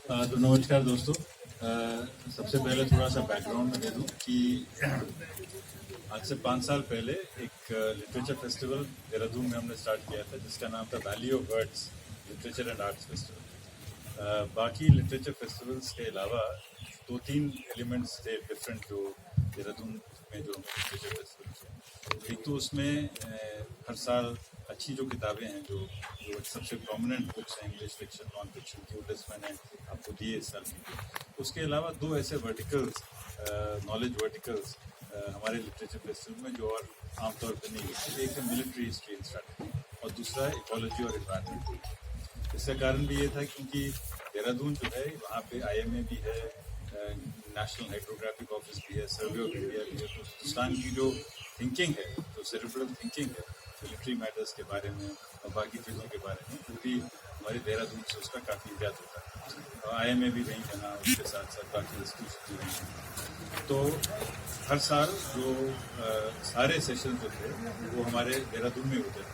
तो नमस्कार दोस्तों। सबसे पहले थोड़ा सा बैकग्राउंड में दे दूं कि आज से 5 साल पहले एक लिटरेचर फेस्टिवल देहरादून में हमने स्टार्ट किया था जिसका नाम था valley of words literature and arts festival. बाकी लिटरेचर फेस्टिवल्स के अलावा 2-3 एलिमेंट्स थे डिफरेंट जो देहरादून में जो लिटरेचर फेस्टिवल थे। एक तो उसमें हर साल अच्छी जो किताबें हैं जो सबसे प्रोमिनेंट बुक्स हैं इंग्लिश फिक्शन नॉन फिक्शन की, वो लिस्ट मैंने आपको दिए इस साल की। उसके अलावा 2 ऐसे वर्टिकल्स, नॉलेज वर्टिकल्स हमारे लिटरेचर फेस्टिवल में जो और आमतौर पर नहीं होती। एक है मिलिट्री हिस्ट्री एंड स्ट्रैटेजी और दूसरा है इकोलॉजी और एनवायरनमेंट। इसका कारण भी ये था क्योंकि देहरादून जो है वहाँ पे IMA भी है, नेशनल हाइड्रोग्राफिक ऑफिस भी है, सर्वे ऑफ इंडिया भी है। तो हिंदुस्तान की जो थिंकिंग है, जो सेरेब्रल थिंकिंग है मिलिट्री मैटर्स के बारे में और बाकी चीज़ों के बारे में, वो भी हमारे देहरादून से उसका काफ़ी इजाद होता है। और IMA भी वहीं बना, उसके साथ साथ बाकी इंस्टीट्यूशन भी वहीं। तो हर साल जो सारे सेशन जो थे वो हमारे देहरादून में होते थे,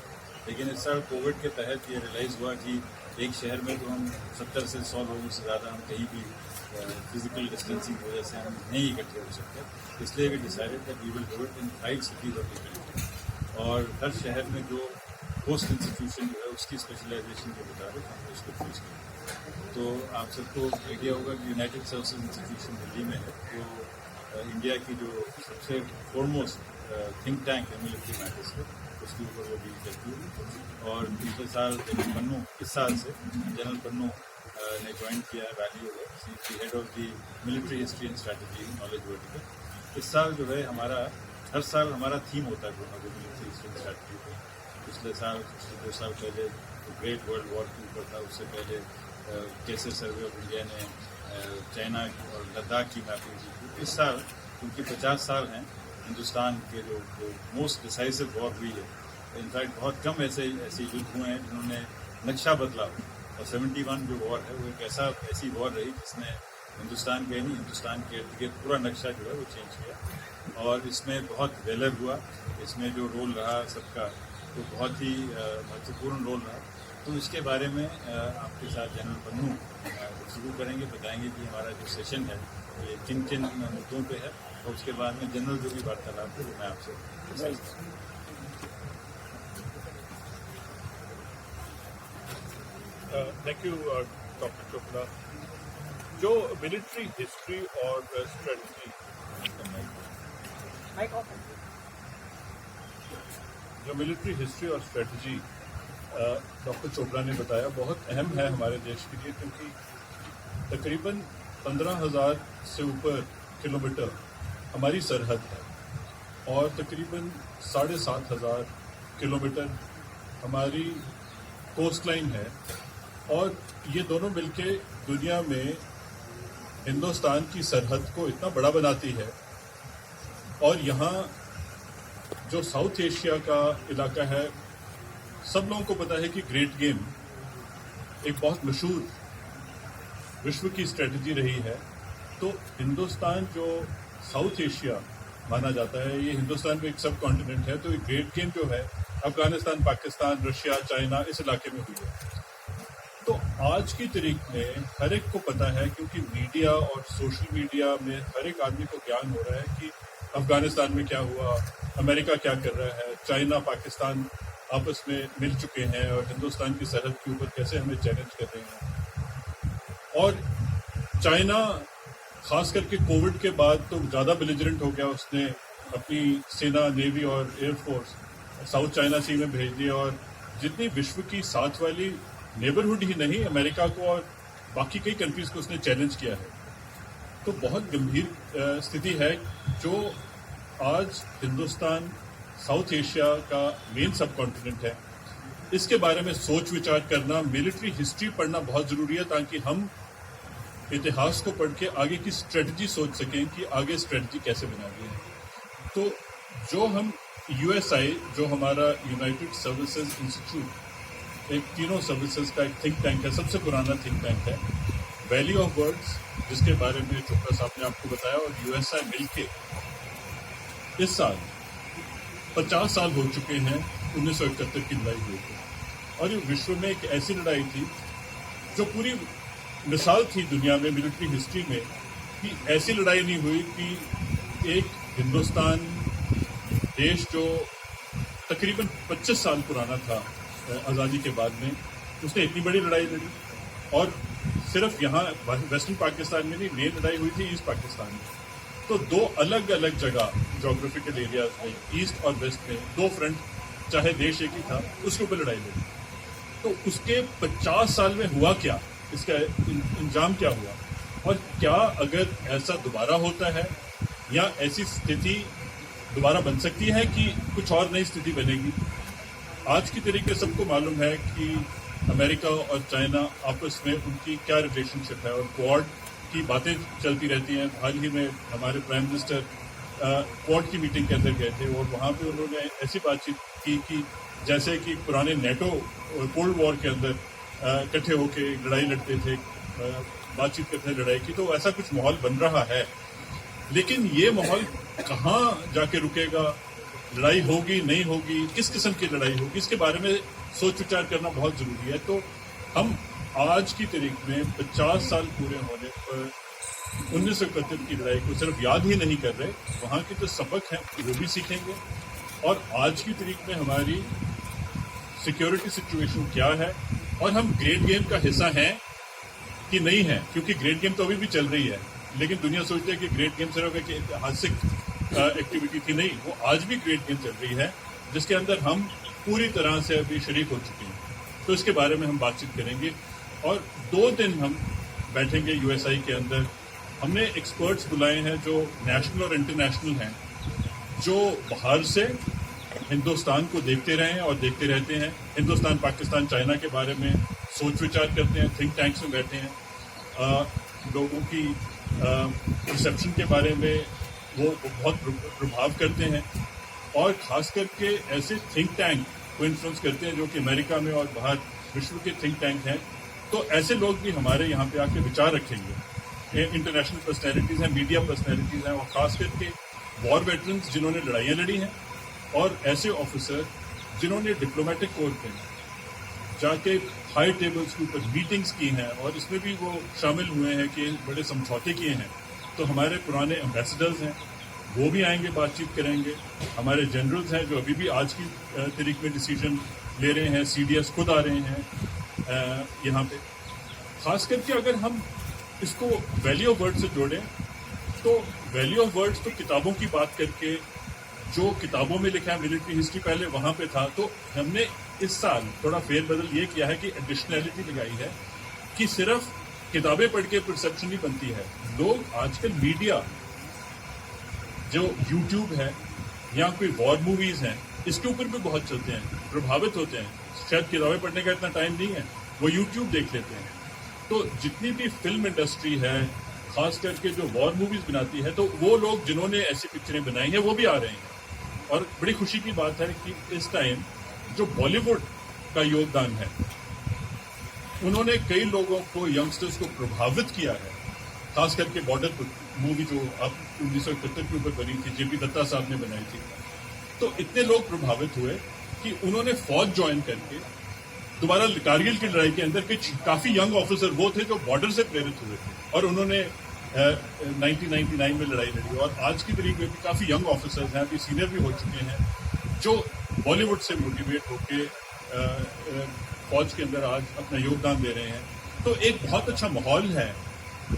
लेकिन इस साल कोविड के तहत ये रियलाइज़ हुआ कि एक शहर में तो हम 70 से 100 लोगों से ज़्यादा हम कहीं भी फिजिकल डिस्टेंसिंग की वजह से हम नहीं इकट्ठे हो सकते। इसलिए we decided that we will do it in 5 cities of the country. और हर शहर में जो पोस्ट इंस्टीट्यूशन जो है उसकी स्पेशलाइजेशन के मुताबिक हमने उसको चूज किया। तो आप सबको आइडिया होगा कि यूनाइटेड सर्विसेज इंस्टीट्यूशन दिल्ली में है, जो इंडिया की जो सबसे फॉरमोस्ट थिंक टैंक है मिलिट्री मैटर्स पे, उसके ऊपर वो डील करती है। और पिछले साल जनरल पन्नू, इस साल से जनरल पन्नू ने ज्वाइन किया है valley of head of the military history and strategy knowledge vertical. इस साल जो है हर साल हमारा थीम होता है कोई ना कोई मिलिट्री हिस्ट्री एंड स्ट्रैटेजी पे। पिछले 2 साल पहले ग्रेट वर्ल्ड वॉर के ऊपर था, उससे पहले कैसे सर्वे ऑफ इंडिया ने चाइना और लद्दाख की मैपिंग की थी। इस साल क्योंकि 50 साल हैं हिंदुस्तान के जो मोस्ट डिसाइसिव वॉर हुई है, इनफैक्ट बहुत कम ऐसे युद्ध हुए हैं जिन्होंने नक्शा बदला। और 71 जो वॉर है वो एक ऐसी वॉर रही जिसने हिंदुस्तान के नहीं, हिंदुस्तान के इर्द गिर्द पूरा नक्शा जो है वो चेंज किया। और इसमें बहुत वेलर हुआ, इसमें जो रोल रहा सबका तो बहुत ही महत्वपूर्ण रोल रहा। तो इसके बारे में आपके साथ जनरल पन्नू गुफ्तगू करेंगे, बताएंगे कि हमारा जो सेशन है ये किन किन मुद्दों पे है, और उसके बाद में जनरल जो भी वार्तालाप है वो मैं आपसे थैंक यू डॉक्टर चोपड़ा। जो मिलिट्री हिस्ट्री और स्ट्रेटजी, जो मिलिट्री हिस्ट्री और स्ट्रेटजी डॉक्टर चोपड़ा ने बताया बहुत अहम है हमारे देश के लिए, क्योंकि तकरीबन 15,000 से ऊपर किलोमीटर हमारी सरहद है और तकरीबन 7,500 किलोमीटर हमारी कोस्ट लाइन है। और ये दोनों मिलके दुनिया में हिंदुस्तान की सरहद को इतना बड़ा बनाती है। और यहाँ जो साउथ एशिया का इलाका है, सब लोगों को पता है कि ग्रेट गेम एक बहुत मशहूर विश्व की स्ट्रेटजी रही है। तो हिंदुस्तान जो साउथ एशिया माना जाता है, ये हिंदुस्तान में एक सब कॉन्टिनेंट है। तो ये ग्रेट गेम जो है अफगानिस्तान, पाकिस्तान, रशिया, चाइना इस इलाके में हुई है। तो आज की तारीख में हर एक को पता है, क्योंकि मीडिया और सोशल मीडिया में हर एक आदमी को ज्ञान हो रहा है कि अफगानिस्तान में क्या हुआ, अमेरिका क्या कर रहा है, चाइना पाकिस्तान आपस में मिल चुके हैं और हिंदुस्तान की सरहद के ऊपर कैसे हमें चैलेंज कर रहे हैं। और चाइना खास करके कोविड के बाद तो ज़्यादा बेलिजरेंट हो गया, उसने अपनी सेना, नेवी और एयरफोर्स साउथ चाइना सी में भेज दिया। और जितनी विश्व की साथ वाली नेबरहुड ही नहीं, अमेरिका को और बाकी कई कंट्रीज को उसने चैलेंज किया है। तो बहुत गंभीर स्थिति है जो आज हिंदुस्तान साउथ एशिया का मेन सब कॉन्टिनेंट है। इसके बारे में सोच विचार करना, मिलिट्री हिस्ट्री पढ़ना बहुत ज़रूरी है, ताकि हम इतिहास को पढ़ के आगे की स्ट्रेटजी सोच सकें कि आगे स्ट्रेटजी कैसे बनानी है। तो जो हम USI, जो हमारा यूनाइटेड सर्विसेज इंस्टीट्यूट, एक तीनों सर्विसेज का एक थिंक टैंक है, सबसे पुराना थिंक टैंक है, वैली ऑफ वर्ड्स, जिसके बारे में चोपड़ा साहब ने आपको बताया, और USI मिलके इस साल 50 साल हो चुके हैं 1971 की लड़ाई हुई थी। और ये विश्व में एक ऐसी लड़ाई थी जो पूरी मिसाल थी दुनिया में मिलिट्री हिस्ट्री में कि ऐसी लड़ाई नहीं हुई कि एक हिंदुस्तान देश जो तकरीबन 25 साल पुराना था आज़ादी के बाद में, उसने इतनी बड़ी लड़ाई लड़ी। और सिर्फ यहाँ वेस्टर्न पाकिस्तान में नहीं, मेन लड़ाई हुई थी ईस्ट पाकिस्तान में। तो दो अलग अलग जगह जोग्राफिकल एरियाज में, ईस्ट और वेस्ट में, दो फ्रंट, चाहे देश एक ही था, उसके ऊपर लड़ाई लड़ी। तो उसके 50 साल में हुआ क्या, इसका इंजाम क्या हुआ, और क्या अगर ऐसा दोबारा होता है या ऐसी स्थिति दोबारा बन सकती है कि कुछ और नई स्थिति बनेगी। आज की तरीके सबको मालूम है कि अमेरिका और चाइना आपस में उनकी क्या रिलेशनशिप है, और क्वाड की बातें चलती रहती हैं। हाल ही में हमारे प्राइम मिनिस्टर क्वाड की मीटिंग के अंदर गए थे और वहाँ पे उन्होंने ऐसी बातचीत की कि जैसे कि पुराने नेटो कोल्ड वॉर के अंदर इकट्ठे होके लड़ाई लड़ते थे, बातचीत करते थे लड़ाई की। तो ऐसा कुछ माहौल बन रहा है, लेकिन ये माहौल कहाँ जाके रुकेगा, लड़ाई होगी नहीं होगी, किस किस्म की लड़ाई होगी, इसके बारे में सोच विचार करना बहुत जरूरी है। तो हम आज की तारीख में 50 साल पूरे होने पर 1971 की लड़ाई को सिर्फ याद ही नहीं कर रहे, वहाँ के जो सबक हैं वो भी सीखेंगे। और आज की तारीख में हमारी सिक्योरिटी सिचुएशन क्या है, और हम ग्रेट गेम का हिस्सा हैं कि नहीं है, क्योंकि ग्रेट गेम तो अभी भी चल रही है। लेकिन दुनिया सोचती है कि ग्रेट गेम सिर्फ एक ऐतिहासिक एक्टिविटी थी, नहीं, वो आज भी ग्रेट गेम चल रही है, जिसके अंदर हम पूरी तरह से अभी शरीक हो चुके हैं। तो इसके बारे में हम बातचीत करेंगे और 2 दिन हम बैठेंगे यूएसआई के अंदर। हमने एक्सपर्ट्स बुलाए हैं जो नेशनल और इंटरनेशनल हैं, जो बाहर से हिंदुस्तान को देखते रहे हैं और देखते रहते हैं। हिंदुस्तान, पाकिस्तान, चाइना के बारे में सोच विचार करते हैं, थिंक टैंक्स में बैठे हैं, लोगों की रिसेप्शन के बारे में वो बहुत प्रभाव करते हैं, और ख़ास करके ऐसे थिंक टैंक को इन्फ्लुएंस करते हैं जो कि अमेरिका में और बाहर विश्व के थिंक टैंक हैं। तो ऐसे लोग भी हमारे यहाँ पे आके विचार रखेंगे। इंटरनेशनल पर्सनैलिटीज़ हैं, मीडिया पर्सनैलिटीज़ हैं, और ख़ास करके वॉर वेटरन्स जिन्होंने लड़ाइयाँ लड़ी हैं, और ऐसे ऑफिसर जिन्होंने डिप्लोमेटिक कोर पे जाके हाई टेबल्स के ऊपर मीटिंग्स की हैं, और इसमें भी वो शामिल हुए हैं कि बड़े समझौते किए हैं। तो हमारे पुराने एम्बेसडर्स हैं, वो भी आएंगे, बातचीत करेंगे। हमारे जनरल्स हैं जो अभी भी आज की तारीख में डिसीजन ले रहे हैं, CDS खुद आ रहे हैं यहाँ पे। खास करके अगर हम इसको वैल्यू ऑफ वर्ड्स से जोड़ें, तो वैल्यू ऑफ वर्ड्स तो किताबों की बात करके, जो किताबों में लिखा है मिलिट्री हिस्ट्री पहले वहाँ पे था, तो हमने इस साल थोड़ा फेरबदल ये किया है कि एडिशनैलिटी लगाई है कि सिर्फ किताबें पढ़ के परसेप्शन नहीं बनती है। लोग आजकल मीडिया, जो यूट्यूब है या कोई वॉर मूवीज हैं, इसके ऊपर भी बहुत चलते हैं, प्रभावित होते हैं। शायद किताबें पढ़ने का इतना टाइम नहीं है, वो यूट्यूब देख लेते हैं। तो जितनी भी फिल्म इंडस्ट्री है, खास करके जो वॉर मूवीज बनाती है, तो वो लोग जिन्होंने ऐसी पिक्चरें बनाई हैं वो भी आ रहे हैं। और बड़ी खुशी की बात है कि इस टाइम जो बॉलीवुड का योगदान है, उन्होंने कई लोगों को, यंगस्टर्स को प्रभावित किया है। खास करके बॉर्डर मूवी जो अब 1971 के ऊपर बनी थी, JP दत्ता साहब ने बनाई थी, तो इतने लोग प्रभावित हुए कि उन्होंने फौज ज्वाइन करके दोबारा कारगिल की लड़ाई के अंदर कुछ काफ़ी यंग ऑफिसर वो थे जो बॉर्डर से प्रेरित हुए थे, और उन्होंने 1999 में लड़ाई लड़ी। और आज की तारीख में भी काफ़ी यंग ऑफिसर्स हैं, अभी सीनियर भी हो चुके हैं, जो बॉलीवुड से मोटिवेट होके फौज के अंदर आज अपना योगदान दे रहे हैं। तो एक बहुत अच्छा माहौल है।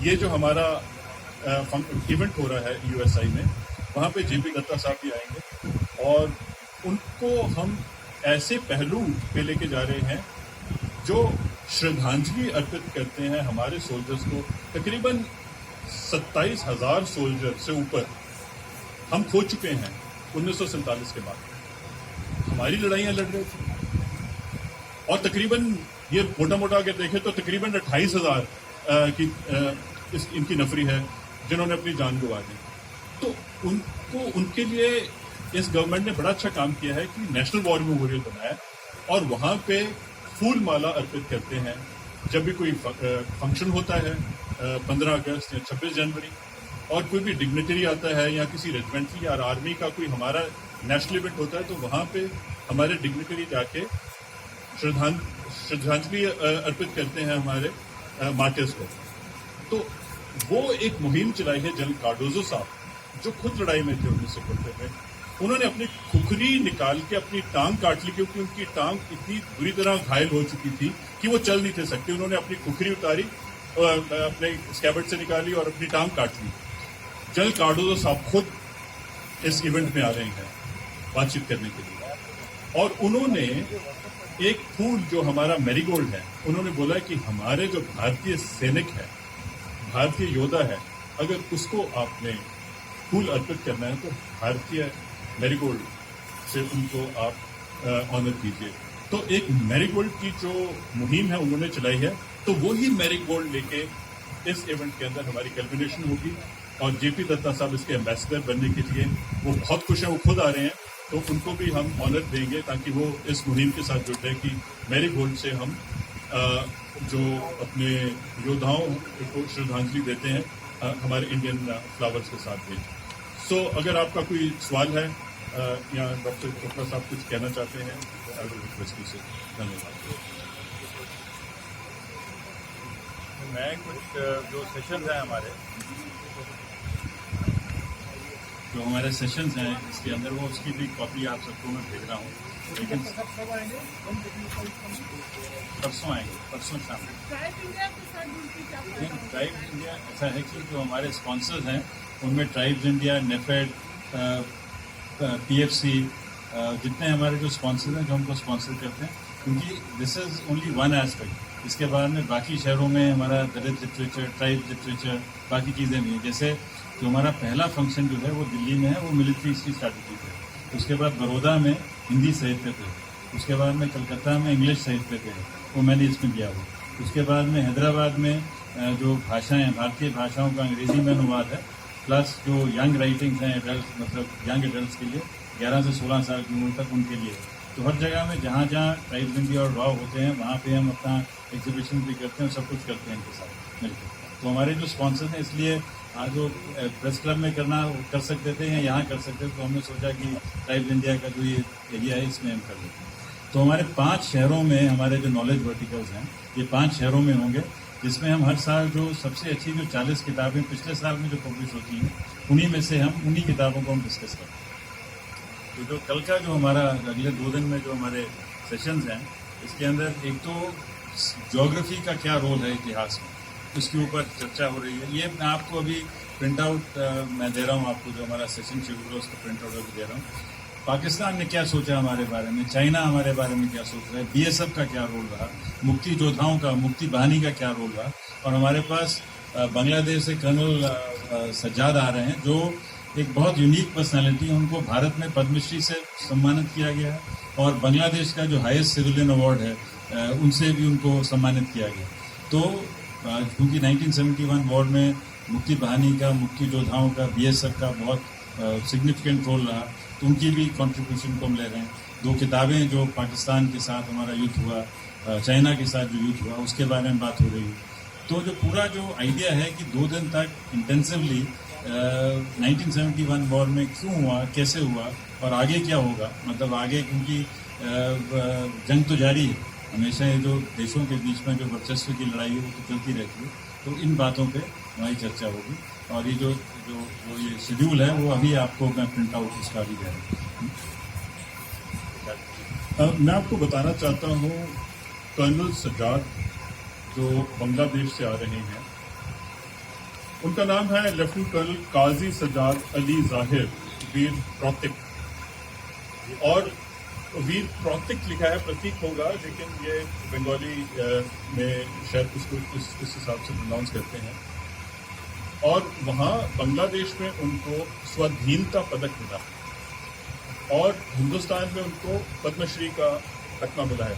ये जो हमारा इवेंट हो रहा है यूएसआई में, वहाँ पे JP दत्ता साहब भी आएंगे, और उनको हम ऐसे पहलू पे लेके जा रहे हैं जो श्रद्धांजलि अर्पित करते हैं हमारे सोल्जर्स को। तकरीबन 27,000 सोल्जर से ऊपर हम खो चुके हैं 1947 के बाद। हमारी लड़ाइयाँ लड़ रहे थे, और तकरीबन ये मोटा मोटा अगर देखें तो तकरीबन 28,000 की इनकी नफरी है जिन्होंने अपनी जान गंवा दी। तो उनके लिए इस गवर्नमेंट ने बड़ा अच्छा काम किया है कि नेशनल वॉर मेमोरियल बनाया, और वहाँ पे फूल माला अर्पित करते हैं जब भी कोई फंक्शन होता है, 15 अगस्त या 26 जनवरी, और कोई भी डिग्निटरी आता है या किसी रेजिमेंटरी या आर्मी का कोई हमारा नेशनल इवेंट होता है, तो वहाँ पे हमारे डिग्निटरी जाके श्रद्धांजलि अर्पित करते हैं हमारे मार्टियर्स को। तो वो एक मुहिम चलाई है जनरल कार्डोजो साहब, जो खुद लड़ाई में थे 1971 में। उन्होंने अपनी खुखरी निकाल के अपनी टांग काट ली, क्योंकि उनकी टांग इतनी बुरी तरह घायल हो चुकी थी कि वो चल नहीं थे सकते। उन्होंने अपनी खुखरी उतारी, अपने स्कैबर्ड से निकाली और अपनी टांग काट ली। जनरल कार्डोजो साहब खुद इस इवेंट में आ रहे हैं बातचीत करने के लिए, और उन्होंने एक फूल जो हमारा मैरीगोल्ड है, उन्होंने बोला कि हमारे जो भारतीय सैनिक है, भारतीय योद्धा है, अगर उसको आपने फूल अर्पित करना है तो भारतीय मैरीगोल्ड से उनको आप ऑनर कीजिए। तो एक मैरीगोल्ड की जो मुहिम है उन्होंने चलाई है, तो वो ही मैरीगोल्ड लेके इस इवेंट के अंदर हमारी कल्बिनेशन होगी। और जेपी दत्ता साहब इसके एम्बेसडर बनने के लिए वो बहुत खुश हैं, वो खुद आ रहे हैं, तो उनको भी हम ऑनर देंगे ताकि वो इस मुहिम के साथ जुड़ जाए कि मैरीगोल्ड से हम जो अपने योद्धाओं को श्रद्धांजलि देते हैं हमारे इंडियन फ्लावर्स के साथ भी। सो अगर आपका कोई सवाल है या डॉक्टर चोपड़ा साहब कुछ कहना चाहते हैं, आई विल रिक्वेस्ट यू से। धन्यवाद। मैं कुछ जो सेशन है हमारे, जो हमारे सेशंस हैं इसके अंदर, वो उसकी भी कॉपी आप सबको मैं भेज रहा हूँ, लेकिन परसों आएंगे, परसों शाम। ट्राइब्स इंडिया ऐसा है कि जो हमारे स्पॉन्सर्स हैं उनमें ट्राइब्स इंडिया, नेफेड, PFC, जितने हमारे जो स्पॉन्सर्स हैं जो हमको स्पॉन्सर करते हैं, क्योंकि this is only one aspect. इसके बाद में बाकी शहरों में हमारा दलित लिटरेचर, ट्राइब लिटरेचर, बाकी चीज़ें भी हैं। जैसे जो हमारा पहला फंक्शन जो है वो दिल्ली में है, वो मिलिट्री हिस्ट्री स्ट्रैटेजी पे। उसके बाद बड़ौदा में हिंदी साहित्य पे, उसके बाद में कलकत्ता में इंग्लिश साहित्य पे, वो मैंने इसमें दिया हुआ। उसके बाद में हैदराबाद में जो भाषाएं, भारतीय भाषाओं का अंग्रेजी में अनुवाद है, प्लस जो यंग राइटिंग्स हैं एडल्ट, मतलब यंग एडल्ट्स के लिए 11 से 16 साल की उम्र तक, उनके लिए। तो हर जगह में जहाँ जहाँ ट्राइब्स इंडिया और रॉ होते हैं वहाँ पे हम अपना एग्जीबिशन भी करते हैं, सब कुछ करते हैं इनके साथ मिलकर। तो हमारे जो स्पॉन्सर हैं, इसलिए आज जो प्रेस क्लब में करना कर सकते थे या यहाँ कर सकते थे, तो हमने सोचा कि ट्राइब्स इंडिया का जो ये एरिया है इसमें हम कर देते हैं। तो हमारे 5 शहरों में हमारे जो नॉलेज वर्टिकल्स हैं, ये 5 शहरों में होंगे, जिसमें हम हर साल जो सबसे अच्छी जो 40 किताबें पिछले साल में जो पब्लिश होती हैं, उन्हीं में से हम उन्हीं किताबों को हम डिस्कस करते हैं। तो जो कल का जो हमारा अगले 2 दिन में जो हमारे सेशंस हैं, इसके अंदर एक तो ज्योग्राफी का क्या रोल है इतिहास में, उसके ऊपर चर्चा हो रही है। ये मैं आपको अभी प्रिंट आउट मैं दे रहा हूँ आपको, जो हमारा सेशन शेड्यूल है उसका प्रिंट आउट अभी दे रहा हूँ। पाकिस्तान ने क्या सोचा हमारे बारे में, चाइना हमारे बारे में क्या सोच रहा है, BSF का क्या रोल रहा, मुक्ति योद्धाओं का, मुक्ति बाहिनी का क्या रोल रहा। और हमारे पास बांग्लादेश से कर्नल सज्जाद आ रहे हैं, जो एक बहुत यूनिक पर्सनालिटी है। उनको भारत में पद्मश्री से सम्मानित किया गया है, और बांग्लादेश का जो हाईएस्ट सिविलियन अवार्ड है उनसे भी उनको सम्मानित किया गया। तो क्योंकि 1971 वॉर में मुक्ति बाहिनी का, मुक्ति योद्धाओं का, BSF का बहुत सिग्निफिकेंट रोल रहा, तो उनकी भी कंट्रीब्यूशन को हम ले रहे हैं। 2 किताबें जो पाकिस्तान के साथ हमारा युद्ध हुआ, चाइना के साथ जो युद्ध हुआ, उसके बारे में बात हो रही है। तो जो पूरा जो आइडिया है कि 2 दिन तक इंटेंसिवली 1971 वॉर में क्यों हुआ, कैसे हुआ और आगे क्या होगा, मतलब आगे, क्योंकि जंग तो जारी है हमेशा, ये जो देशों के बीच में जो वर्चस्व की लड़ाई है वो तो चलती रहती है। तो इन बातों पे हमारी चर्चा होगी, और ये जो ये शेड्यूल है वो अभी आपको मैं प्रिंट आउट उसका भी दे रहा हूँ। मैं आपको बताना चाहता हूँ, कर्नल सज्जाद जो बांग्लादेश से आ रहे हैं, उनका नाम है लेफ्टिनेंट कर्नल काजी सज्जाद अली जाहिर वीर प्रौतिक। और वीर प्रौतिक लिखा है, प्रतीक होगा, लेकिन ये बंगाली में शायद उसको इस हिसाब से प्रोनाउंस करते हैं। और वहाँ बांग्लादेश में उनको स्वाधीनता पदक मिला, और हिंदुस्तान में उनको पद्मश्री का तकमा मिला है,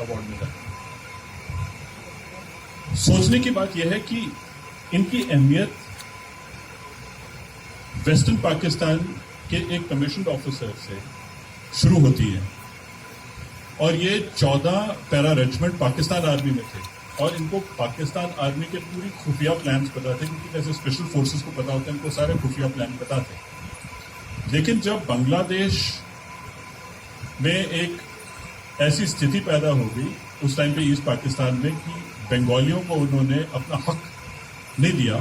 अवार्ड मिला है। सोचने की बात यह है कि इनकी अहमियत वेस्टर्न पाकिस्तान के एक कमीशन ऑफिसर से शुरू होती है, और ये 14 पैरा रेजिमेंट पाकिस्तान आर्मी में थे, और इनको पाकिस्तान आर्मी के पूरी खुफिया प्लान्स पता थे, क्योंकि जैसे स्पेशल फोर्सेस को पता होते हैं, इनको सारे खुफिया प्लान पता थे। लेकिन जब बांग्लादेश में एक ऐसी स्थिति पैदा हो गई उस टाइम पे ईस्ट पाकिस्तान में, कि बंगालियों को उन्होंने अपना हक नहीं दिया,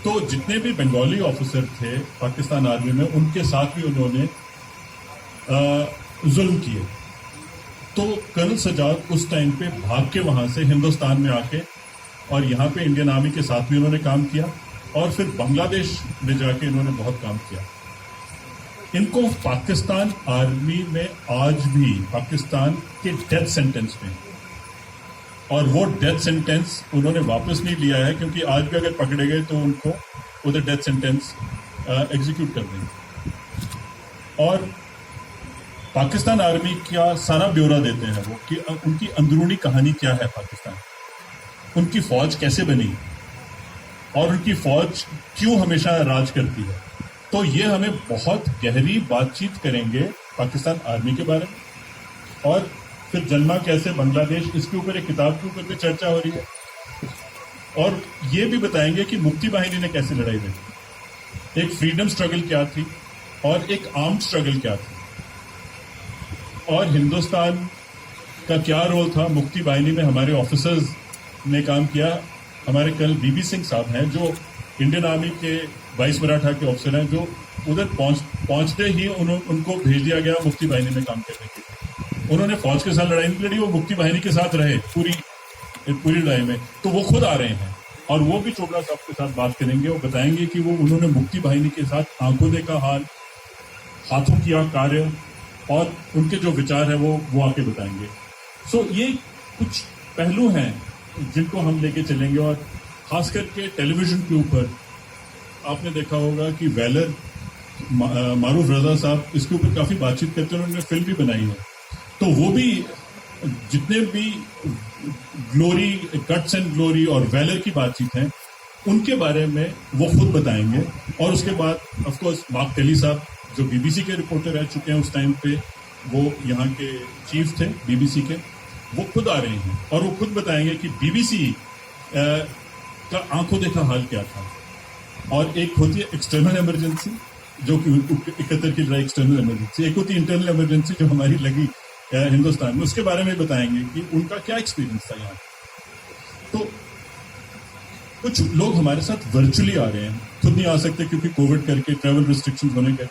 तो जितने भी बंगाली ऑफिसर थे पाकिस्तान आर्मी में, उनके साथ भी उन्होंने जुल्म किए। तो कर्नल सजाद उस टाइम पे भाग के वहां से हिंदुस्तान में आके और यहाँ पे इंडियन आर्मी के साथ भी उन्होंने काम किया, और फिर बांग्लादेश में जाके इन्होंने बहुत काम किया। इनको पाकिस्तान आर्मी में आज भी पाकिस्तान के डेथ सेंटेंस में, और वो डेथ सेंटेंस उन्होंने वापस नहीं लिया है, क्योंकि आज भी अगर पकड़े गए तो उनको उधर डेथ सेंटेंस एग्जीक्यूट कर देंगे। और पाकिस्तान आर्मी का सारा ब्यौरा देते हैं वो कि उनकी अंदरूनी कहानी क्या है, पाकिस्तान उनकी फौज कैसे बनी और उनकी फौज क्यों हमेशा राज करती है। तो ये हमें बहुत गहरी बातचीत करेंगे पाकिस्तान आर्मी के बारे में। और फिर जन्मा कैसे बांग्लादेश, इसके ऊपर एक किताब के ऊपर भी चर्चा हो रही है, और ये भी बताएंगे कि मुक्ति बाहिनी ने कैसे लड़ाई लड़ी, एक फ्रीडम स्ट्रगल क्या थी और एक आर्म्ड स्ट्रगल क्या थी, और हिंदुस्तान का क्या रोल था मुक्ति बाहिनी में। हमारे ऑफिसर्स ने काम किया। हमारे कल बीबी सिंह साहब हैं जो इंडियन आर्मी के 22 मराठा के ऑफिसर हैं, जो उधर पहुंचते ही उनको भेज दिया गया मुक्ति बाहिनी में काम करने के लिए। उन्होंने फौज के साथ लड़ाई नहीं लड़ी, वो मुक्ति बाहिनी के साथ रहे पूरी लड़ाई में। तो वो खुद आ रहे हैं और वो भी चोपड़ा साहब के साथ बात करेंगे। वो बताएंगे कि वो उन्होंने मुक्ति बाहिनी के साथ आंखों देखा हाल, हाथों किया कार्य, और उनके जो विचार है वो आके बताएंगे। सो ये कुछ पहलू हैं जिनको हम लेके चलेंगे। और खास करके टेलीविजन के ऊपर आपने देखा होगा कि वेलर मारूफ रजा साहब इसके ऊपर काफी बातचीत करते हैं, उन्होंने फिल्म भी बनाई है। तो वो भी जितने भी ग्लोरी, कट्स एंड ग्लोरी और वेलर की बातचीत है, उनके बारे में वो खुद बताएंगे। और उसके बाद ऑफ कोर्स मार्क टेली साहब जो बीबीसी के रिपोर्टर रह चुके हैं, उस टाइम पे वो यहाँ के चीफ थे बीबीसी के, वो खुद आ रहे हैं और वो खुद बताएंगे कि बीबीसी का आंखों देखा हाल क्या था। और एक होती है एक्सटर्नल इमरजेंसी, जो कि 71 की लड़ाई एक्सटर्नल इमरजेंसी, एक होती है इंटरनल इमरजेंसी जो हमारी लगी हिंदुस्तान में, उसके बारे में बताएंगे कि उनका क्या एक्सपीरियंस था यहाँ। तो कुछ लोग हमारे साथ वर्चुअली आ रहे हैं, खुद नहीं आ सकते क्योंकि कोविड करके ट्रैवल रिस्ट्रिक्शंस होने के।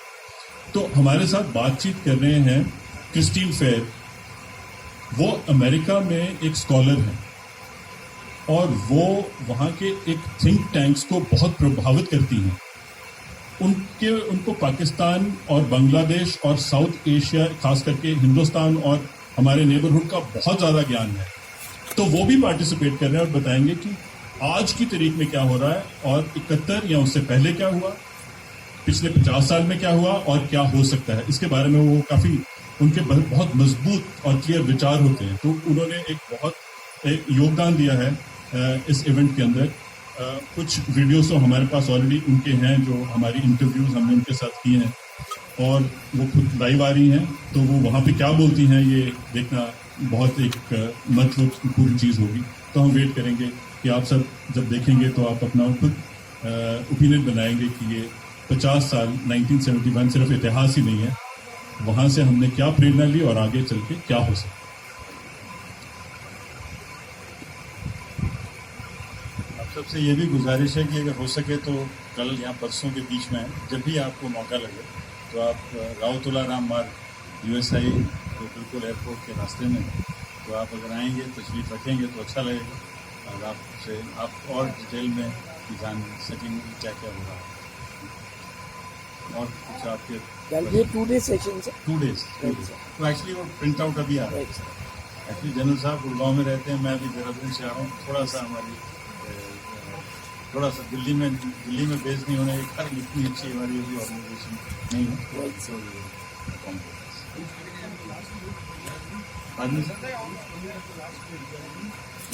तो हमारे साथ बातचीत कर रहे हैं क्रिस्टीन फेयर। वो अमेरिका में एक स्कॉलर है और वो वहाँ के एक थिंक टैंक्स को बहुत प्रभावित करती हैं। उनको पाकिस्तान और बांग्लादेश और साउथ एशिया, खास करके हिंदुस्तान और हमारे नेबरहुड का बहुत ज़्यादा ज्ञान है। तो वो भी पार्टिसिपेट कर रहे हैं और बताएंगे कि आज की तारीख में क्या हो रहा है और 71 या उससे पहले क्या हुआ, पिछले 50 साल में क्या हुआ और क्या हो सकता है। इसके बारे में वो काफ़ी, उनके बहुत मजबूत और क्लियर विचार होते हैं। तो उन्होंने एक योगदान दिया है इस इवेंट के अंदर। कुछ वीडियोस तो हमारे पास ऑलरेडी उनके हैं, जो हमारी इंटरव्यूज हमने उनके साथ किए हैं, और वो खुद लाइव आ रही हैं। तो वो वहाँ पे क्या बोलती हैं ये देखना बहुत एक महत्वपूर्ण चीज़ होगी। तो हम वेट करेंगे कि आप सब जब देखेंगे तो आप अपना खुद ओपिनियन बनाएंगे कि ये 50 साल 1971 सिर्फ इतिहास ही नहीं है, वहाँ से हमने क्या प्रेरणा ली और आगे चल के क्या हो सकता। सबसे ये भी गुजारिश है कि अगर हो सके तो कल यहाँ बरसों के बीच में जब भी आपको मौका लगे तो आप राव तुलाराम मार्ग USI जो बिल्कुल एयरपोर्ट के रास्ते में, तो आप अगर आएंगे तशरीफ रखेंगे तो अच्छा लगेगा और आप और डिटेल में जान सकेंगे क्या क्या हो रहा है। और कुछ आपके ये 2 day सेशन है। 2 days तो एक्चुअली वो प्रिंट आउट अभी आ रहा है। एक्चुअली जनरल साहब गुड़गांव में रहते हैं, मैं अभी देहरादून से आ रहा हूँ। थोड़ा सा दिल्ली में बेस नहीं होने के कारण इतनी अच्छी हमारी अभी ऑर्गेनाइजेशन नहीं है।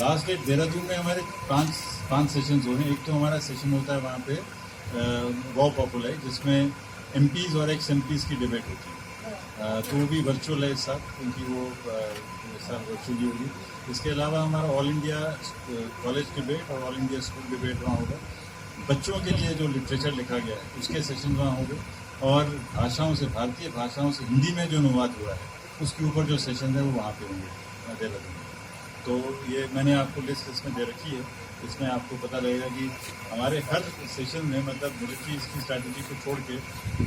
लास्ट डेट देहरादून में हमारे पांच सेशंस हो रहे हैं। एक तो हमारा सेशन होता है वहाँ पे वॉ पॉपुलर, जिसमें MPs और ex-MPs की डिबेट होती है। तो वो भी वर्चुअल है इस साथ, क्योंकि वो इस साल वर्चुअली होगी। इसके अलावा हमारा ऑल इंडिया कॉलेज डिबेट और ऑल इंडिया स्कूल डिबेट वहाँ होगा। बच्चों के लिए जो लिटरेचर लिखा गया है उसके सेशन वहाँ होंगे, और भाषाओं से, भारतीय भाषाओं से हिंदी में जो अनुवाद हुआ है उसके ऊपर जो सेशन है वो वहाँ पे होंगे देहरादून। तो ये मैंने आपको लिस्ट इसमें दे रखी है। इसमें आपको पता लगेगा कि हमारे हर सेशन में मतलब मिलिट्री इसकी स्ट्रैटेजी को छोड़ के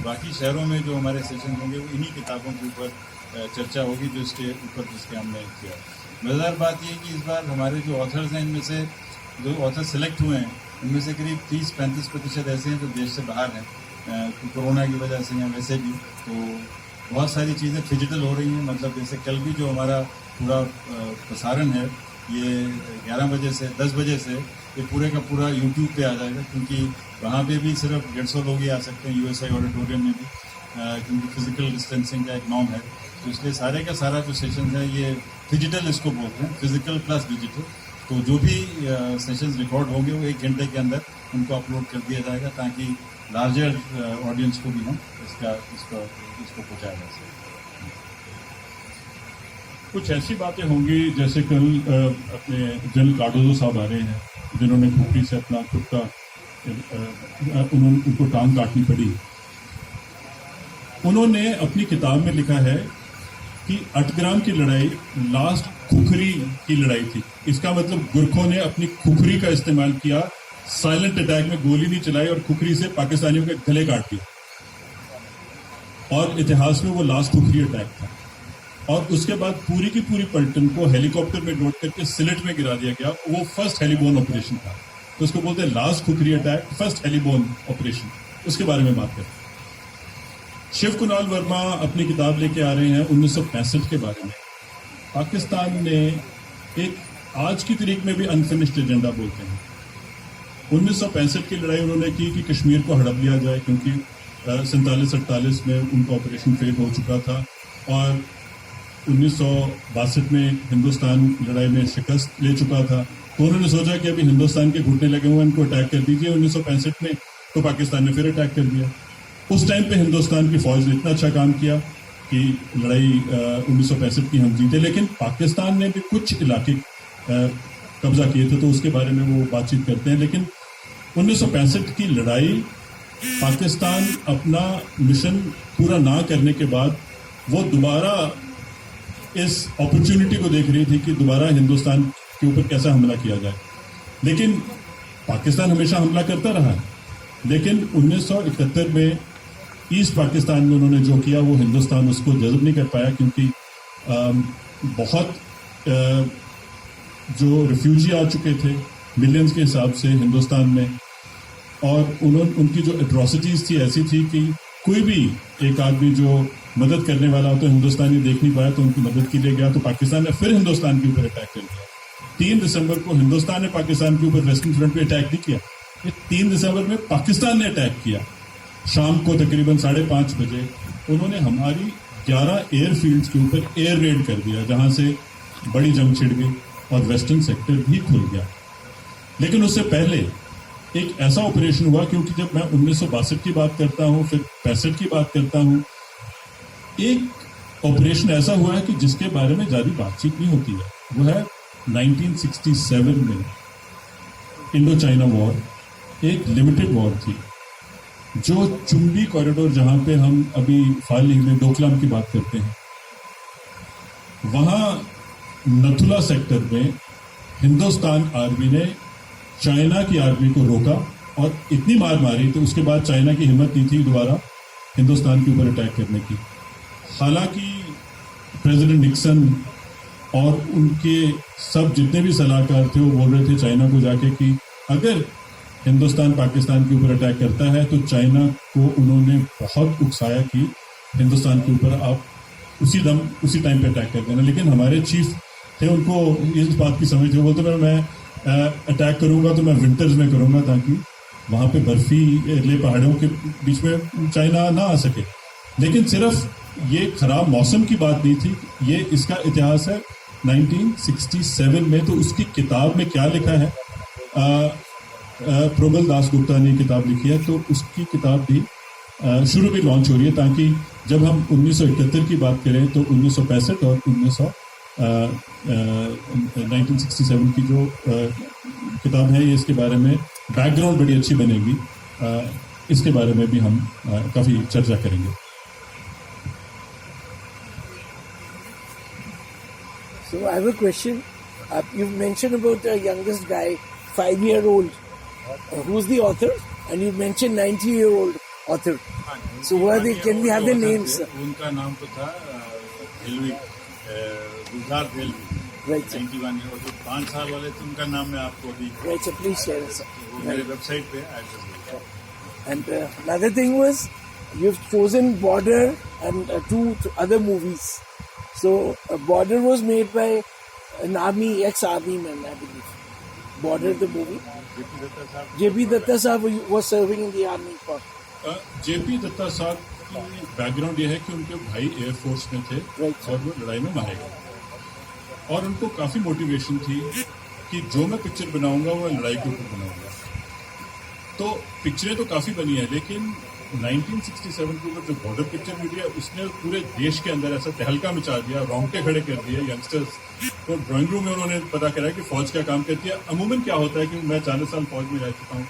बाकी शहरों में जो हमारे सेशन होंगे वो इन्हीं किताबों के ऊपर चर्चा होगी जो इसके ऊपर जिसके हमने किया। मज़ेदार बात ये है कि इस बार हमारे जो ऑथर्स हैं इनमें से जो ऑथर सेलेक्ट हुए हैं उनमें से करीब 30-35% ऐसे हैं जो देश से बाहर हैं, कोरोना की वजह से या वैसे भी। तो बहुत सारी चीज़ें डिजिटल हो रही हैं, मतलब जैसे कल भी जो हमारा पूरा प्रसारण है ये 11 बजे से 10 बजे से ये पूरे का पूरा यूट्यूब पे आ जाएगा, क्योंकि वहाँ पे भी सिर्फ 150 लोग ही आ सकते हैं यूएसआई ऑडिटोरियम में भी, क्योंकि फिजिकल डिस्टेंसिंग का एक नॉर्म है। तो इसलिए सारे का सारा जो सेशन है ये डिजिटल इसको बोलते हैं, फिजिकल प्लस डिजिटल। तो जो भी सेशंस रिकॉर्ड होंगे वो 1 घंटे के अंदर उनको अपलोड कर दिया जाएगा ताकि लार्जर ऑडियंस को भी हम इसको पहुँचाया जा सके। कुछ ऐसी बातें होंगी जैसे कल अपने जनरल कार्डोजो साहब आ रहे हैं जिन्होंने खुपरी से अपना खुद का उनको टांग काटनी पड़ी। उन्होंने अपनी किताब में लिखा है कि अटग्राम की लड़ाई लास्ट खुखरी की लड़ाई थी। इसका मतलब गुरखों ने अपनी खुखरी का इस्तेमाल किया, साइलेंट अटैक में गोली नहीं चलाई और खुखरी से पाकिस्तानियों के गले काट दिया, और इतिहास में वो लास्ट खुखरी अटैक था। और उसके बाद पूरी की पूरी पलटन को हेलीकॉप्टर में लोड करके सिलेट में गिरा दिया गया। वो फर्स्ट हेलीबोन ऑपरेशन था, तो उसको बोलते हैं last Khukri attack, first heliborne operation. उसके बारे में बात करते हैं। शिव कुणाल वर्मा अपनी किताब लेके आ रहे हैं 1965 के बारे में। पाकिस्तान ने एक आज की तारीख में भी अनफिनिश्ड एजेंडा बोलते हैं। 1965 की लड़ाई उन्होंने की कि कश्मीर को हड़प लिया जाए, क्योंकि 47-48 में उनका ऑपरेशन फेल हो चुका था, और 1962 में हिंदुस्तान लड़ाई में शिकस्त ले चुका था। तो उन्होंने सोचा कि अभी हिंदुस्तान के घुटने लगे हुए, इनको अटैक कर दीजिए 1965 में। तो पाकिस्तान ने फिर अटैक कर दिया। उस टाइम पे हिंदुस्तान की फौज ने इतना अच्छा काम किया कि लड़ाई 1965 की हम जीते, लेकिन पाकिस्तान ने भी कुछ इलाके कब्जा किए थे, तो उसके बारे में वो बातचीत करते हैं। लेकिन 1965 की लड़ाई पाकिस्तान अपना मिशन पूरा ना करने के बाद वो दोबारा इस अपॉर्चुनिटी को देख रही थी कि दोबारा हिंदुस्तान के ऊपर कैसा हमला किया जाए। लेकिन पाकिस्तान हमेशा हमला करता रहा है, लेकिन 1971 में ईस्ट पाकिस्तान में उन्होंने जो किया वो हिंदुस्तान उसको जज़ब नहीं कर पाया, क्योंकि बहुत जो रिफ्यूजी आ चुके थे मिलियंस के हिसाब से हिंदुस्तान में, और उनकी जो एट्रॉसिटीज़ थी ऐसी थी कि कोई भी एक आदमी जो मदद करने वाला हो तो हिंदुस्तानी देख नहीं पाया, तो उनकी मदद के लिए गया, तो पाकिस्तान ने फिर हिंदुस्तान के ऊपर अटैक कर दिया। 3 दिसंबर को हिंदुस्तान ने पाकिस्तान के ऊपर वेस्टर्न फ्रंट पे अटैक नहीं किया, ये 3 दिसंबर में पाकिस्तान ने अटैक किया। शाम को तकरीबन 5:30 बजे उन्होंने हमारी 11 एयरफील्ड्स के ऊपर एयर रेड कर दिया, जहां से बड़ी जंग छिड़ गई और वेस्टर्न सेक्टर भी खुल गया। लेकिन उससे पहले एक ऐसा ऑपरेशन हुआ, क्योंकि जब मैं 1962 की बात करता हूं, फिर 65 की बात करता हूं, एक ऑपरेशन ऐसा हुआ है कि जिसके बारे में ज्यादा बातचीत नहीं होती है। वो है 1967 में इंडो चाइना वॉर, एक लिमिटेड वॉर थी, जो चुंबी कॉरिडोर जहां पे हम अभी हाल ही में डोकलाम की बात करते हैं, वहां नथुला सेक्टर में हिंदुस्तान आर्मी ने चाइना की आर्मी को रोका और इतनी मार मारी, तो उसके बाद चाइना की हिम्मत नहीं थी दोबारा हिंदुस्तान के ऊपर अटैक करने की। हालांकि प्रेसिडेंट निक्सन और उनके सब जितने भी सलाहकार थे वो बोल रहे थे चाइना को जाके कि अगर हिंदुस्तान पाकिस्तान के ऊपर अटैक करता है तो चाइना को उन्होंने बहुत उकसाया कि हिंदुस्तान के ऊपर आप उसी टाइम पे अटैक कर देना। लेकिन हमारे चीफ थे, उनको इस बात की समझ थी, वो बोलते मैं अटैक करूंगा तो मैं विंटर्स में करूंगा, ताकि वहाँ पे बर्फीले पहाड़ों के बीच में चाइना ना आ सके। लेकिन सिर्फ ये खराब मौसम की बात नहीं थी, ये इसका इतिहास है 1967 में। तो उसकी किताब में क्या लिखा है, प्रबल दास गुप्ता ने किताब लिखी है, तो उसकी किताब भी शुरू में लॉन्च हो रही है, ताकि जब हम 1971 की बात करें तो 1965 और 1967 की जो किताब है, ये इसके बारे में बैकग्राउंड बड़ी अच्छी बनेगी, इसके बारे में भी हम काफ़ी चर्चा करेंगे। So I have a question. you've mentioned about the youngest guy, 5-year-old, who's the author, and you mentioned 90-year-old author. So who are they? Can we have their names? उनका नाम तो था हेलवी, गुलजार हेलवी, Right, sir. 91 ईयर, तो 5 साल वाले तो उनका नाम मैं आपको अभी Right, so please share it, sir. वो मेरे वेबसाइट पे address. And another thing was, you've chosen Border and two other movies. So Border was made by an ex-army man, I believe. Border, the movie. J.P. Datta Sahab was serving in the army for. JP Dutta साहब की background ये है कि उनके भाई air force में थे Right. और वो लड़ाई में मारे गए और उनको काफी मोटिवेशन थी कि जो मैं पिक्चर बनाऊंगा वो लड़ाई के ऊपर बनाऊंगा. तो पिक्चरें तो काफी बनी है, लेकिन 1967 के ऊपर जो बॉर्डर पिक्चर मिली है उसने पूरे देश के अंदर ऐसा तहलका मचा दिया, रोंगटे खड़े कर दिए यंगस्टर्स. तो ड्राइंग रूम में उन्होंने पता करा कि फौज क्या काम करती है. अमूमन क्या होता है कि मैं 40 साल फौज में रह चुका हूँ,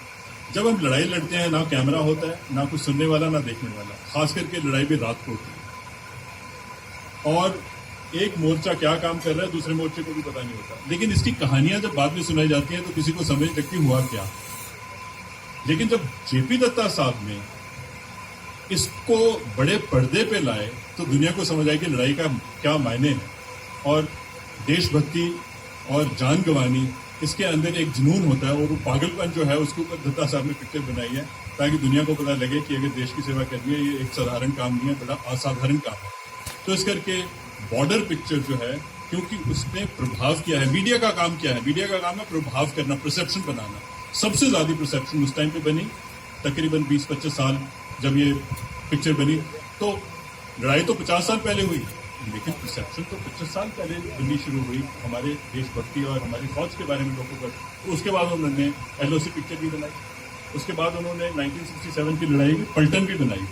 जब हम लड़ाई लड़ते हैं ना कैमरा होता है, ना कुछ सुनने वाला ना देखने वाला, खास करके लड़ाई भी रात को होती है और एक मोर्चा क्या काम कर रहा है दूसरे मोर्चे को भी पता नहीं होता. लेकिन इसकी कहानियां जब बाद में सुनाई जाती हैं तो किसी को समझ लगती हुआ क्या. लेकिन जब जेपी दत्ता साहब ने इसको बड़े पर्दे पे लाए तो दुनिया को समझ आई कि लड़ाई का क्या मायने है और देशभक्ति और जान गंवानी, इसके अंदर एक जुनून होता है और वो पागलपन जो है उसके ऊपर दत्ता साहब ने पिक्चर बनाई है ताकि दुनिया को पता लगे कि अगर देश की सेवा करनी है ये एक साधारण काम नहीं है, बड़ा असाधारण काम है. तो इस करके बॉर्डर पिक्चर जो है, क्योंकि उसने प्रभाव किया है. मीडिया का काम क्या है? मीडिया का काम है प्रभाव करना, परसेप्शन बनाना. सबसे ज्यादा परसेप्शन उस टाइम पे बनी, तकरीबन 20-25 साल जब ये पिक्चर बनी. तो लड़ाई तो 50 साल पहले हुई, लेकिन परसेप्शन तो 25 साल पहले बननी शुरू हुई हमारे देशभक्ति और हमारी फौज के बारे में लोगों पर. तो उसके बाद उन्होंने एलओसी पिक्चर भी बनाई, उसके बाद उन्होंने 1967 की लड़ाई में पलटन भी बनाई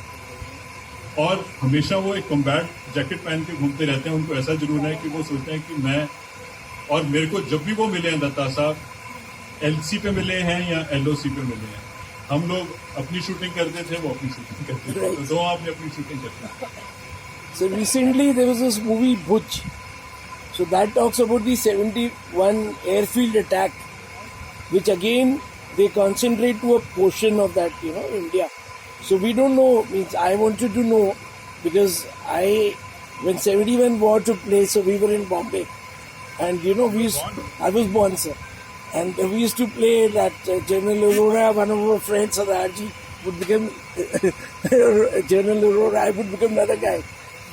और हमेशा वो एक कॉम्बैट जैकेट पहन के घूमते रहते हैं. उनको ऐसा जुनून है कि वो सोचते हैं कि मैं और मेरे को जब भी वो मिले हैं दत्ता साहब एलसी पे मिले हैं या एलओसी पे मिले हैं, हम लोग अपनी शूटिंग करते थे, वो अपनी शूटिंग करते थे. तो दो आपने अपनी शूटिंग करते थे. So recently there was this movie Bhuj. So that talks about the 71 airfield attack, which again they concentrate to a portion of that, India. So we don't know. Means I wanted to know because when 71 war took place, so we were in Bombay, and I was born, sir, and we used to play that General Aurora. One of our friends, Sardarji, would become General Aurora. I would become another guy.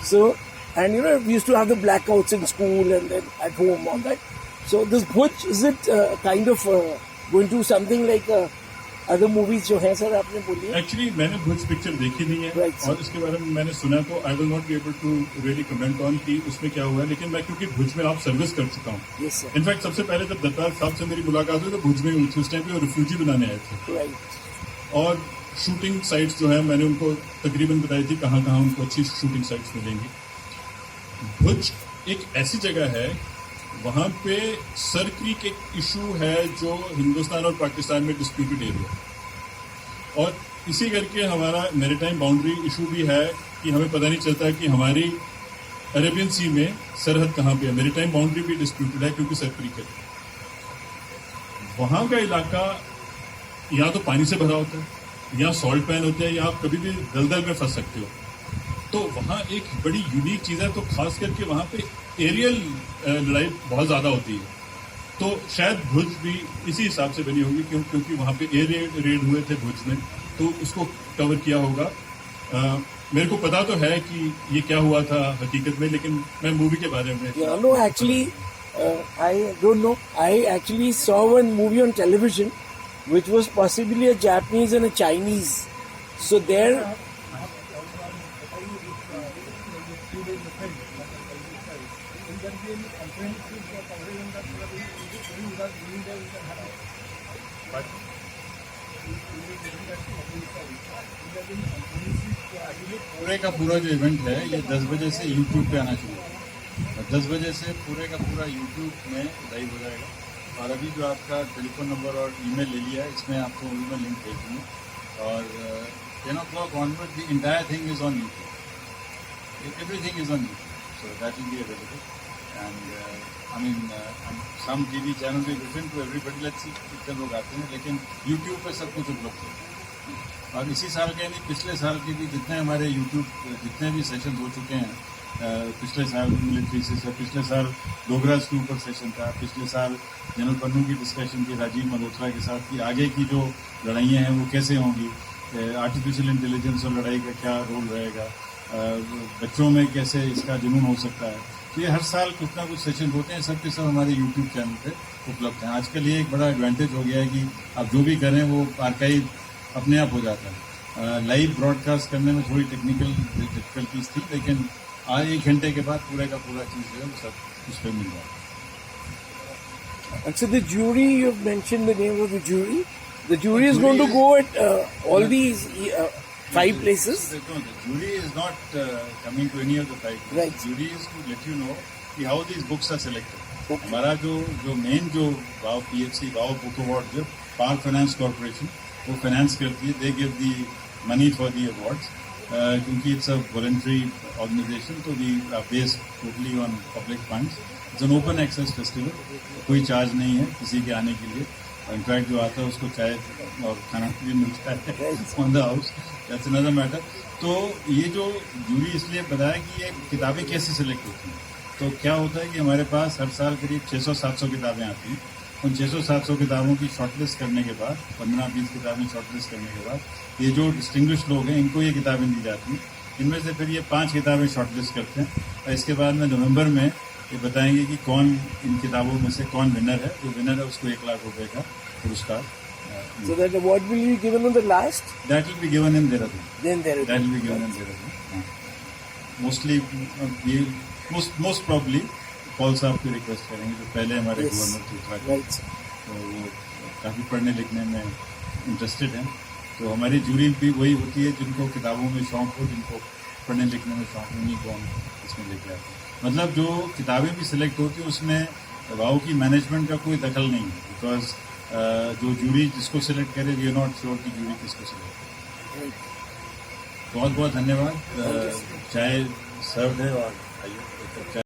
So, and we used to have the blackouts in school and then at home, all that. So this Bhuj, is it kind of going to something like other movies जो है sir आपने बोली है? Actually मैंने भुज picture देखी नहीं है. Right, और इसके बारे में मैंने सुना, तो I will not be able to really comment on कि उसमें क्या हुआ है. लेकिन मैं क्योंकि भुज में आप सर्विस कर चुका हूँ. Yes, sir. इनफैक्ट सबसे पहले जब दत्ता साहब से मेरी मुलाकात हुई तो भुज में हुई थी. उस टाइम पे वो रिफ्यूजी बनाने आए थे Right. और शूटिंग साइट्स जो है मैंने उनको तकरीबन बताई थी कहाँ कहाँ उनको अच्छी शूटिंग साइट्स मिलेंगी. भुज एक ऐसी जगह है, वहाँ पे सर क्रीक एक इशू है जो हिंदुस्तान और पाकिस्तान में डिस्प्यूटेड एरिया, और इसी करके हमारा मैरीटाइम बाउंड्री इशू भी है कि हमें पता नहीं चलता कि हमारी अरेबियन सी में सरहद कहाँ पे है. मैरीटाइम बाउंड्री भी डिस्प्यूटेड है क्योंकि सर क्रीक है. वहाँ का इलाका या तो पानी से भरा होता है या सॉल्ट पैन होता है या आप कभी भी दलदल में फंस सकते हो. तो वहाँ एक बड़ी यूनिक चीज़ है. तो खास करके वहाँ पे एरियल लड़ाई बहुत ज़्यादा होती है. तो शायद भुज भी इसी हिसाब से बनी होगी क्योंकि वहाँ पे एयर रेड हुए थे भुज में, तो उसको कवर किया होगा. मेरे को पता तो है कि ये क्या हुआ था हकीकत में, लेकिन मैं मूवी के बारे में No, actually, I don't know. I actually saw one movie on television, which was possibly a Japanese and a Chinese. So there. पूरे का पूरा जो इवेंट है ये 10 बजे से YouTube पे आना चाहिए और 10 बजे से पूरे का पूरा YouTube में लाइव हो जाएगा. और अभी जो आपका टेलीफोन नंबर और ईमेल ले लिया है, इसमें आपको ईमेल लिंक भेज दूँगा. और 10 o'clock onward the entire thing is on YouTube. Everything is on YouTube, so that will be available. And I mean some TV channel भी different to everybody, let's see कितने लोग आते हैं, लेकिन यूट्यूब पे सब कुछ उपलब्ध है। और इसी साल के नहीं, पिछले साल के भी जितने हमारे यूट्यूब जितने भी सेशन हो चुके हैं, पिछले साल मिलिट्री से, पिछले साल डोगराज के ऊपर सेशन था, पिछले साल जनरल पन्नू की डिस्कशन की राजीव मल्होत्रा के साथ कि आगे की जो लड़ाइयाँ हैं वो कैसे होंगी, आर्टिफिशियल इंटेलिजेंस और लड़ाई का क्या रोल रहेगा, बच्चों में कैसे इसका जुनून हो सकता है। तो ये हर साल कुछ ना कुछ सेशन होते हैं, सब के सब हमारे यूट्यूब चैनल पे उपलब्ध हैं। आजकल ये एक बड़ा एडवांटेज हो गया है कि आप जो भी करें वो आर्काइव अपने आप हो जाता है। लाइव ब्रॉडकास्ट करने में थोड़ी टेक्निकल डिफिकल्टीज थी, लेकिन आज 1 घंटे के बाद पूरे का पूरा चीज़ जो है वो सब उस पर मिल रहा है। And so the jury, you've mentioned the name of the jury. The jury is going to go at all these 5 places. No, the jury is not coming to any of the 5 places. Right. Jury is to let you know कि how these books are selected. Okay. हमारा जो main जो वाव PHC वाव book award जो park finance corporation वो finance करती है, they give the money for the awards, क्योंकि इट्स अ वॉलंटरी ऑर्गेनाइजेशन, तो we are based totally on public funds. It's an open access festival, कोई चार्ज नहीं है किसी के आने के लिए। इनफैक्ट जो आता है उसको चाय और खाना भी मिलता है on the house, that's another matter. तो ये जो जूरी इसलिए बताया कि ये किताबें कैसे सिलेक्ट होती हैं, तो क्या होता है कि हमारे पास हर साल करीब 600-700 किताबें आती हैं। उन 600-700 किताबों की शॉर्टलिस्ट करने के बाद, 15-20 किताबें शॉर्टलिस्ट करने के बाद, ये जो डिस्टिंग्विश लोग हैं इनको ये किताबें दी जाती हैं। इनमें से फिर ये 5 किताबें शॉर्टलिस्ट करते हैं और इसके बाद में नवंबर में ये बताएंगे कि कौन इन किताबों में से कौन विनर है। जो विनर है उसको 1 लाख रुपए का पुरस्कार। So that award will be given on the last? That will be given in Dehradun. Then there That will be given in Dehradun. Mostly, most probably, Paul साहब की रिक्वेस्ट करेंगे जो पहले हमारे Yes. गवर्नर थे उत्तराखंड, Right. तो वो काफ़ी पढ़ने लिखने में इंटरेस्टेड हैं। तो हमारी जूरी भी वही होती है जिनको किताबों में शौक हो, जिनको पढ़ने लिखने में शौक हो, उन्हीं को हम इसमें लेके आते हैं। मतलब जो किताबें भी सिलेक्ट होती हैं उसमें वाव की मैनेजमेंट का कोई दखल नहीं है, बिकॉज जो जूरी जिसको सिलेक्ट करे वी आर नॉट श्योर कि जूरी किसको सिलेक्ट करे। बहुत बहुत धन्यवाद। चाय सर्व है और आइए एक कप चाय।